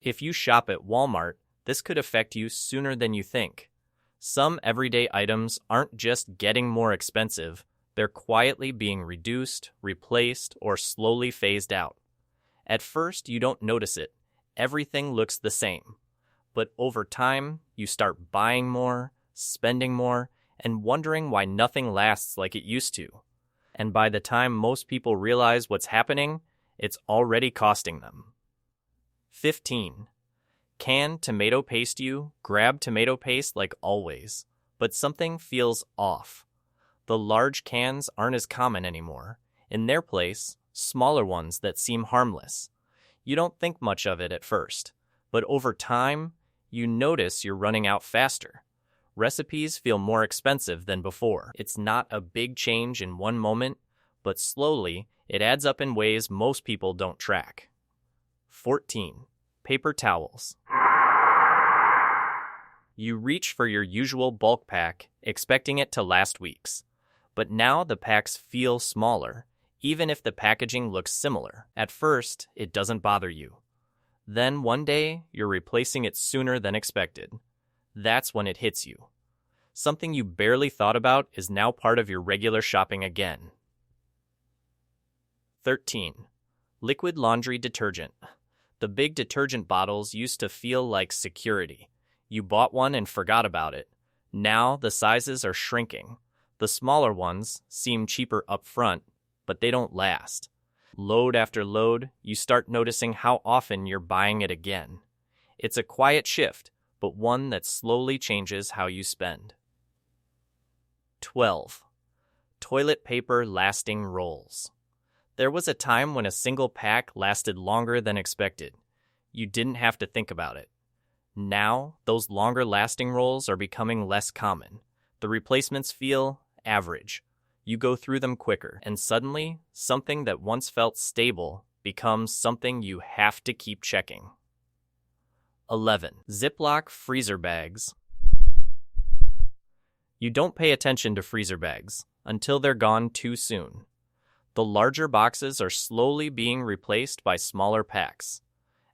If you shop at Walmart, this could affect you sooner than you think. Some everyday items aren't just getting more expensive, they're quietly being reduced, replaced, or slowly phased out. At first, you don't notice it. Everything looks the same. But over time, you start buying more, spending more, and wondering why nothing lasts like it used to. And by the time most people realize what's happening, it's already costing them. 15. Can tomato paste you? Grab tomato paste like always, but something feels off. The large cans aren't as common anymore. In their place, smaller ones that seem harmless. You don't think much of it at first, but over time, you notice you're running out faster. Recipes feel more expensive than before. It's not a big change in one moment, but slowly, it adds up in ways most people don't track. 14. Paper towels. You reach for your usual bulk pack, expecting it to last weeks. But now the packs feel smaller, even if the packaging looks similar. At first, it doesn't bother you. Then one day, you're replacing it sooner than expected. That's when it hits you. Something you barely thought about is now part of your regular shopping again. 13. Liquid laundry detergent. The big detergent bottles used to feel like security. You bought one and forgot about it. Now the sizes are shrinking. The smaller ones seem cheaper up front, but they don't last. Load after load, you start noticing how often you're buying it again. It's a quiet shift, but one that slowly changes how you spend. 12. Toilet paper lasting rolls. There was a time when a single pack lasted longer than expected. You didn't have to think about it. Now, those longer-lasting rolls are becoming less common. The replacements feel average. You go through them quicker, and suddenly, something that once felt stable becomes something you have to keep checking. 11. Ziploc freezer bags. You don't pay attention to freezer bags until they're gone too soon. The larger boxes are slowly being replaced by smaller packs.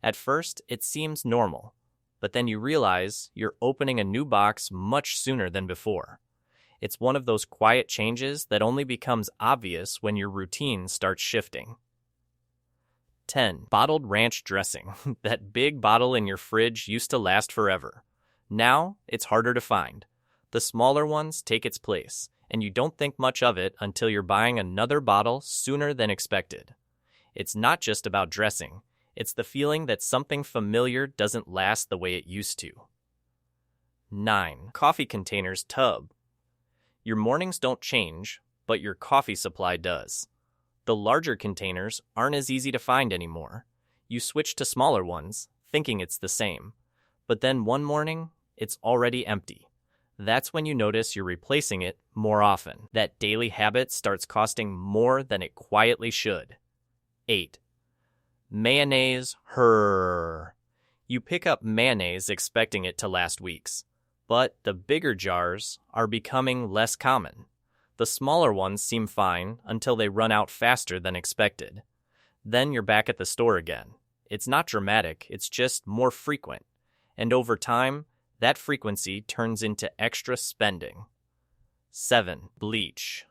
At first, it seems normal, but then you realize you're opening a new box much sooner than before. It's one of those quiet changes that only becomes obvious when your routine starts shifting. 10. Bottled ranch dressing. That big bottle in your fridge used to last forever. Now, it's harder to find. The smaller ones take its place, and you don't think much of it until you're buying another bottle sooner than expected. It's not just about dressing. It's the feeling that something familiar doesn't last the way it used to. 9. Coffee containers tub. Your mornings don't change, but your coffee supply does. The larger containers aren't as easy to find anymore. You switch to smaller ones, thinking it's the same. But then one morning, it's already empty. That's when you notice you're replacing it more often. That daily habit starts costing more than it quietly should. 8. Mayonnaise. You pick up mayonnaise expecting it to last weeks. But the bigger jars are becoming less common. The smaller ones seem fine until they run out faster than expected. Then you're back at the store again. It's not dramatic, it's just more frequent. And over time, that frequency turns into extra spending. 7. Bleach.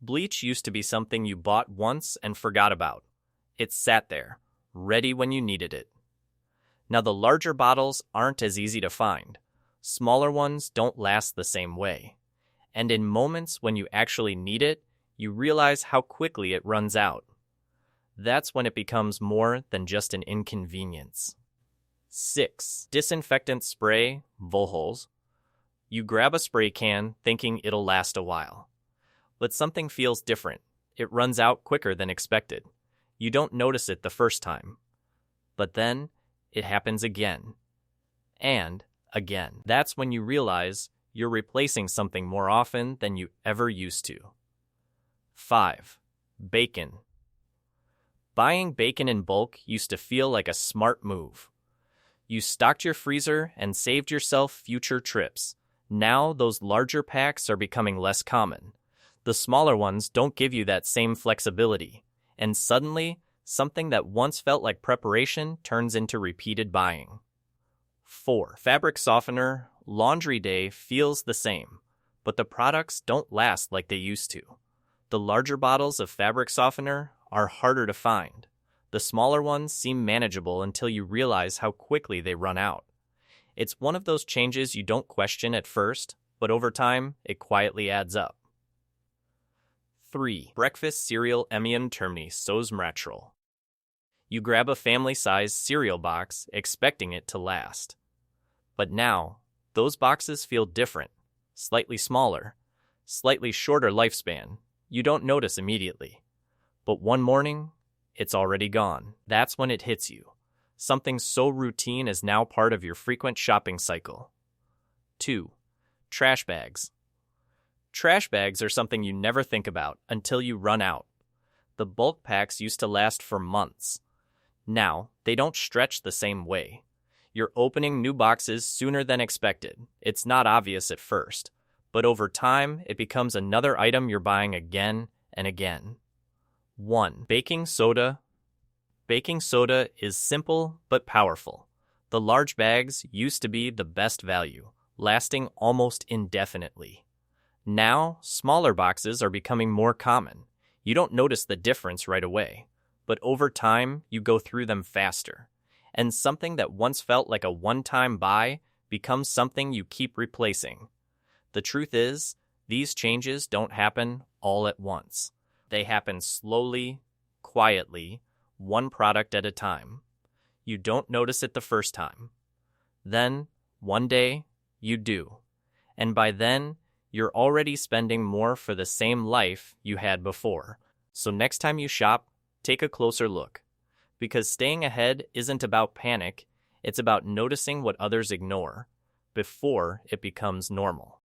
Bleach used to be something you bought once and forgot about. It sat there, ready when you needed it. Now the larger bottles aren't as easy to find. Smaller ones don't last the same way. And in moments when you actually need it, you realize how quickly it runs out. That's when it becomes more than just an inconvenience. 6. Disinfectant spray, Volhols. You grab a spray can thinking it'll last a while. But something feels different. It runs out quicker than expected. You don't notice it the first time. But then, it happens again. And again. That's when you realize you're replacing something more often than you ever used to. 5. Bacon. Buying bacon in bulk used to feel like a smart move. You stocked your freezer and saved yourself future trips. Now those larger packs are becoming less common. The smaller ones don't give you that same flexibility, and suddenly Something that once felt like preparation turns into repeated buying. 4. Fabric softener. Laundry day feels the same, but the products don't last like they used to. The larger bottles of fabric softener are harder to find. The smaller ones seem manageable until you realize how quickly they run out. It's one of those changes you don't question at first, but over time, it quietly adds up. 3. Breakfast cereal Emium termini sos mratrol. You grab a family-sized cereal box expecting it to last. But now, those boxes feel different, slightly smaller, slightly shorter lifespan. You don't notice immediately. But one morning, it's already gone. That's when it hits you. Something so routine is now part of your frequent shopping cycle. 2. Trash bags. Trash bags are something you never think about until you run out. The bulk packs used to last for months. Now, they don't stretch the same way. You're opening new boxes sooner than expected. It's not obvious at first, but over time, it becomes another item you're buying again and again. 1. Baking soda. Baking soda is simple but powerful. The large bags used to be the best value, lasting almost indefinitely. Now, smaller boxes are becoming more common. You don't notice the difference right away, but over time, you go through them faster. And something that once felt like a one-time buy becomes something you keep replacing. The truth is, these changes don't happen all at once. They happen slowly, quietly, one product at a time. You don't notice it the first time. Then, one day, you do. And by then, you're already spending more for the same life you had before. So next time you shop, take a closer look. Because staying ahead isn't about panic, it's about noticing what others ignore before it becomes normal.